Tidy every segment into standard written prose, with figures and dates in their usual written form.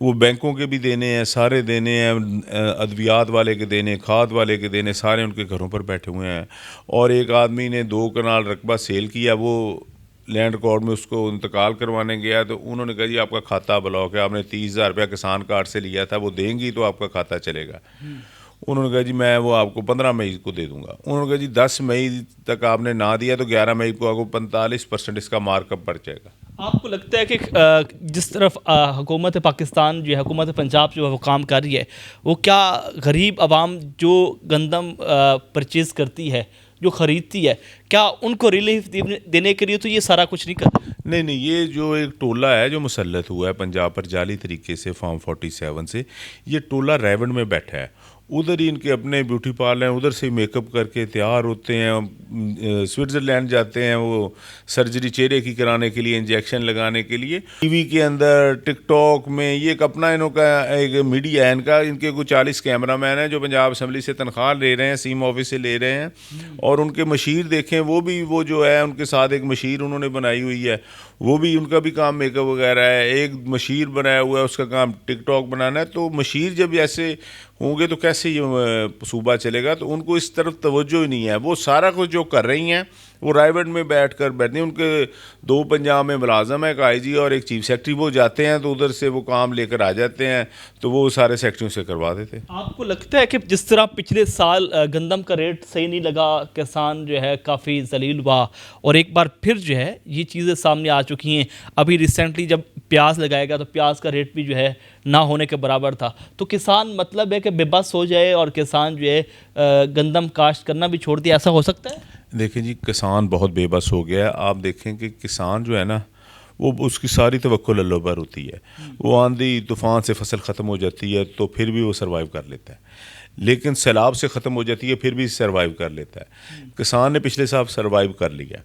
وہ بینکوں کے بھی دینے ہیں، سارے دینے ہیں، ادویات والے کے دینے، کھاد والے کے دینے، سارے ان کے گھروں پر بیٹھے ہوئے ہیں. اور ایک آدمی نے 2 کنال رقبہ سیل کیا، وہ لینڈ ریکارڈ میں اس کو انتقال کروانے گیا تو انہوں نے کہا جی آپ کا کھاتہ بلاک ہے، آپ نے 30,000 روپیہ کسان کارڈ سے لیا تھا، وہ دیں گی تو آپ کا کھاتہ چلے گا. انہوں نے کہا جی میں وہ آپ کو 15 مئی کو دے دوں گا. انہوں نے کہا جی 10 مئی تک آپ نے نہ دیا تو 11 مئی کو آپ کو 45% اس کا مارک اپ بڑھ جائے گا. آپ کو لگتا ہے کہ جس طرف حکومت پاکستان جو ہے، حکومت پنجاب جو ہے وہ کام کر رہی ہے، وہ کیا غریب عوام جو گندم پرچیز کرتی ہے، جو خریدتی ہے، کیا ان کو ریلیف دینے کے لیے تو یہ سارا کچھ نہیں کرتا؟ نہیں، یہ جو ایک ٹولہ ہے جو مسلط ہوا ہے پنجاب پر جعلی طریقے سے فارم 47 سے، یہ ٹولہ ریونڈ میں بیٹھا ہے. ادھر ہی ان کے اپنے بیوٹی پارلر ہیں، ادھر سے میک اپ کر کے تیار ہوتے ہیں، سوئٹزرلینڈ جاتے ہیں وہ سرجری چہرے کی کرانے کے لیے، انجیکشن لگانے کے لیے. ٹی وی کے اندر، ٹک ٹاک میں، یہ ایک اپنا انہوں کا ایک میڈیا ہے ان کا. ان کے کوئی 40 کیمرہ مین ہیں جو پنجاب اسمبلی سے تنخواہ لے رہے ہیں، سیم آفس سے لے رہے ہیں. اور ان کے مشیر دیکھیں، وہ بھی وہ جو ہے ان کے ساتھ ایک مشیر انہوں نے بنائی ہوئی ہے، وہ بھی ان کا بھی کام میک اپ وغیرہ ہے. ایک مشیر بنایا ہوا ہے، اس کا کام ٹک ٹاک بنانا ہے. تو مشیر جب ایسے ہوں گے تو کیسے یہ صوبہ چلے گا؟ تو ان کو اس طرف توجہ ہی نہیں ہے. وہ سارا کچھ جو کر رہی ہیں وہ رائے میں بیٹھ کر بیٹھتے ہیں. ان کے 2 پنجاب میں ملازم ہیں، ایک آئی جی اور ایک چیف سیکرٹری. وہ جاتے ہیں تو ادھر سے وہ کام لے کر آ جاتے ہیں تو وہ سارے سیکٹریوں سے کروا دیتے ہیں. آپ کو لگتا ہے کہ جس طرح پچھلے سال گندم کا ریٹ صحیح نہیں لگا، کسان جو ہے کافی ذلیل ہوا، اور ایک بار پھر جو ہے یہ چیزیں سامنے آ چکی ہیں؟ ابھی ریسنٹلی جب پیاز لگائے گا تو پیاز کا ریٹ بھی جو ہے نہ ہونے کے برابر تھا. تو کسان مطلب ہے کہ بے بس ہو جائے اور کسان جو ہے گندم کاشت کرنا بھی چھوڑ دے، ایسا ہو سکتا ہے؟ دیکھیں جی، کسان بہت بے بس ہو گیا ہے. آپ دیکھیں کہ کسان جو ہے نا، وہ اس کی ساری توقع اللہ پر ہوتی ہے. وہ آندھی طوفان سے فصل ختم ہو جاتی ہے تو پھر بھی وہ سروائیو کر لیتا ہے، لیکن سیلاب سے ختم ہو جاتی ہے پھر بھی سروائیو کر لیتا ہے. کسان نے پچھلے سال سروائیو کر لیا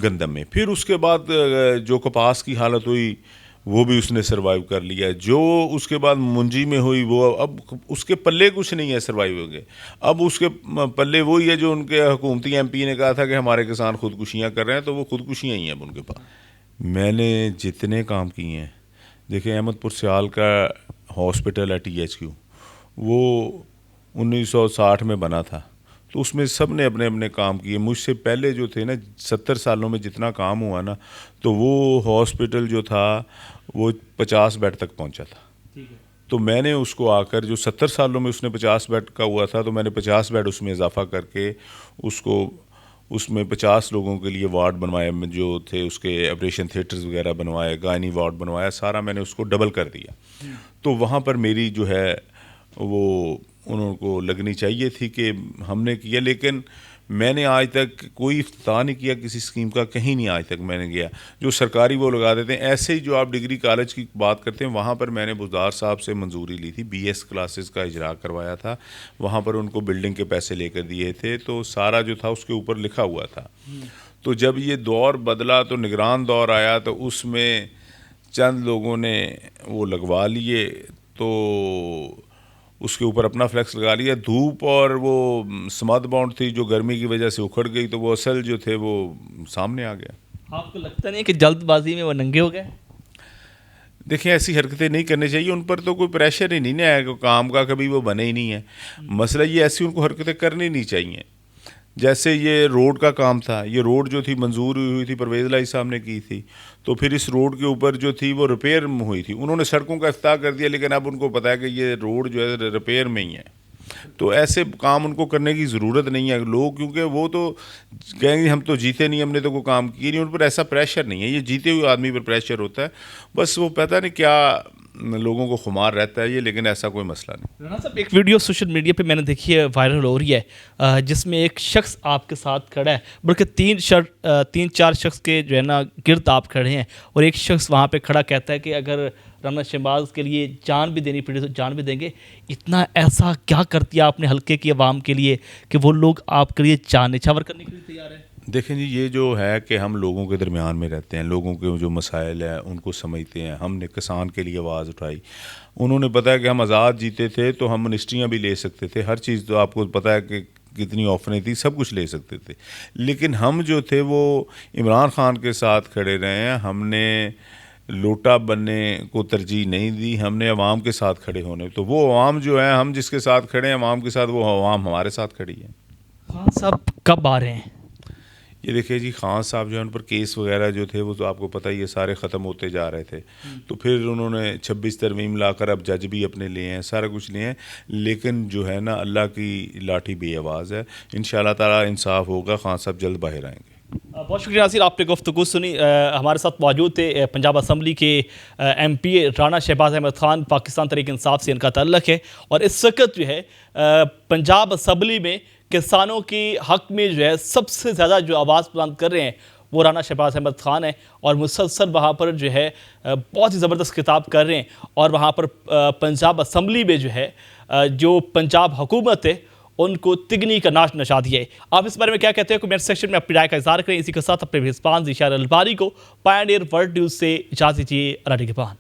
گندم میں. پھر اس کے بعد جو کپاس کی حالت ہوئی وہ بھی اس نے سروائیو کر لیا. جو اس کے بعد منجی میں ہوئی وہ اب اس کے پلے کچھ نہیں ہے سروائیو ہو گئے. اب اس کے پلے وہی ہے جو ان کے حکومتی ایم پی نے کہا تھا کہ ہمارے کسان خودکشیاں کر رہے ہیں، تو وہ خودکشیاں ہی ہیں اب ان کے پاس. میں نے جتنے کام کیے ہیں، دیکھیں احمد پور سیال کا ہاسپٹل ہے THQ، وہ 1960 میں بنا تھا، تو اس میں سب نے اپنے اپنے کام کیے. مجھ سے پہلے جو تھے نا 70 سالوں میں جتنا کام ہوا نا، تو وہ ہاسپٹل جو تھا وہ 50 بیڈ تک پہنچا تھا. تو میں نے اس کو آ کر، جو 70 سالوں میں اس نے 50 بیڈ کا ہوا تھا، تو میں نے 50 بیڈ اس میں اضافہ کر کے اس کو اس میں 50 لوگوں کے لیے وارڈ بنوائے، جو تھے اس کے آپریشن تھیٹرز وغیرہ بنوائے، گائنی وارڈ بنوایا، سارا میں نے اس کو ڈبل کر دیا. تو وہاں پر میری جو ہے وہ انہوں کو لگنی چاہیے تھی کہ ہم نے کیا، لیکن میں نے آج تک کوئی افتتاح نہیں کیا کسی اسکیم کا، کہیں نہیں آج تک میں نے گیا. جو سرکاری وہ لگا دیتے ہیں. ایسے ہی جو آپ ڈگری کالج کی بات کرتے ہیں، وہاں پر میں نے بزدار صاحب سے منظوری لی تھی، BS کلاسز کا اجرا کروایا تھا. وہاں پر ان کو بلڈنگ کے پیسے لے کر دیے تھے، تو سارا جو تھا اس کے اوپر لکھا ہوا تھا. تو جب یہ دور بدلا تو نگران دور آیا، تو اس میں چند لوگوں نے وہ لگوا لیے، تو اس کے اوپر اپنا فلیکس لگا لیا. دھوپ اور وہ سماد بانڈ تھی جو گرمی کی وجہ سے اکھڑ گئی، تو وہ اصل جو تھے وہ سامنے آ گیا. آپ کو لگتا نہیں کہ جلد بازی میں وہ ننگے ہو گئے؟ دیکھیں ایسی حرکتیں نہیں کرنی چاہیے. ان پر تو کوئی پریشر ہی نہیں ہے، کام کا کبھی وہ بنے ہی نہیں ہے. مسئلہ یہ ایسی ان کو حرکتیں کرنی نہیں چاہیے. جیسے یہ روڈ کا کام تھا، یہ روڈ جو تھی منظور ہوئی تھی، پرویز الہی صاحب نے کی تھی، تو پھر اس روڈ کے اوپر جو تھی وہ ریپیئر ہوئی تھی. انہوں نے سڑکوں کا افتتاح کر دیا، لیکن اب ان کو پتہ ہے کہ یہ روڈ جو ہے ریپیئر میں ہی ہے. تو ایسے کام ان کو کرنے کی ضرورت نہیں ہے. لوگ کیونکہ وہ تو کہیں گے ہم تو جیتے نہیں، ہم نے تو کوئی کام کیے نہیں. ان پر ایسا پریشر نہیں ہے. یہ جیتے ہوئے آدمی پر پریشر ہوتا ہے، بس وہ پتہ نہیں کیا لوگوں کو خمار رہتا ہے یہ، لیکن ایسا کوئی مسئلہ نہیں. رانا صاحب، ایک ویڈیو سوشل میڈیا پہ میں نے دیکھی ہے، وائرل ہو رہی ہے، جس میں ایک شخص آپ کے ساتھ کھڑا ہے، بلکہ 3-4 شخص کے جو ہے نا گرد آپ کھڑے ہیں، اور ایک شخص وہاں پہ کھڑا کہتا ہے کہ اگر رانا شہباز کے لیے جان بھی دینی پڑی تو جان بھی دیں گے. اتنا ایسا کیا کر دیا آپ نے حلقے کی عوام کے لیے کہ وہ لوگ آپ کے لیے جان نچھاور کرنے کے لیے تیار ہیں؟ دیکھیں جی، یہ جو ہے کہ ہم لوگوں کے درمیان میں رہتے ہیں، لوگوں کے جو مسائل ہیں ان کو سمجھتے ہیں. ہم نے کسان کے لیے آواز اٹھائی. انہوں نے پتہ ہے کہ ہم آزاد جیتے تھے تو ہم منسٹریاں بھی لے سکتے تھے، ہر چیز تو آپ کو پتہ ہے کہ کتنی آفریں تھیں، سب کچھ لے سکتے تھے. لیکن ہم جو تھے وہ عمران خان کے ساتھ کھڑے رہے ہیں. ہم نے لوٹا بننے کو ترجیح نہیں دی، ہم نے عوام کے ساتھ کھڑے ہونے. تو وہ عوام جو ہے، ہم جس کے ساتھ کھڑے ہیں عوام کے ساتھ، وہ عوام ہمارے ساتھ کھڑی ہے. خان صاحب کب آ رہے ہیں؟ یہ دیکھیے جی، خان صاحب جو ہے ان پر کیس وغیرہ جو تھے وہ تو آپ کو پتہ ہی ہے سارے ختم ہوتے جا رہے تھے. تو پھر انہوں نے 26 ترمیم لا کر اب جج بھی اپنے لیے ہیں، سارا کچھ لیے ہیں. لیکن جو ہے نا، اللہ کی لاٹھی بے آواز ہے. انشاءاللہ تعالی انصاف ہوگا، خان صاحب جلد باہر آئیں گے. بہت شکریہ ناصر، آپ نے گفتگو سنی. ہمارے ساتھ موجود تھے پنجاب اسمبلی کے ایم پی اے رانا شہباز احمد خان. پاکستان تحریک انصاف سے ان کا تعلق ہے اور اس وقت جو ہے پنجاب اسمبلی میں کسانوں کی حق میں جو ہے سب سے زیادہ جو آواز بلند کر رہے ہیں وہ رانا شہباز احمد خان ہیں، اور مسلسل وہاں پر جو ہے بہت ہی زبردست خطاب کر رہے ہیں. اور وہاں پر پنجاب اسمبلی میں جو ہے جو پنجاب حکومت ہے ان کو تگنی کا ناچ نچا دیا ہے. آپ اس بارے میں کیا کہتے ہیں؟ کمنٹ سیکشن میں اپنی رائے کا اظہار کریں. اسی کے ساتھ اپنے میزبان ذیشان الباری کو پائنیئر ورلڈ نیوز سے اجازت دیجیے. اللہ نگہبان.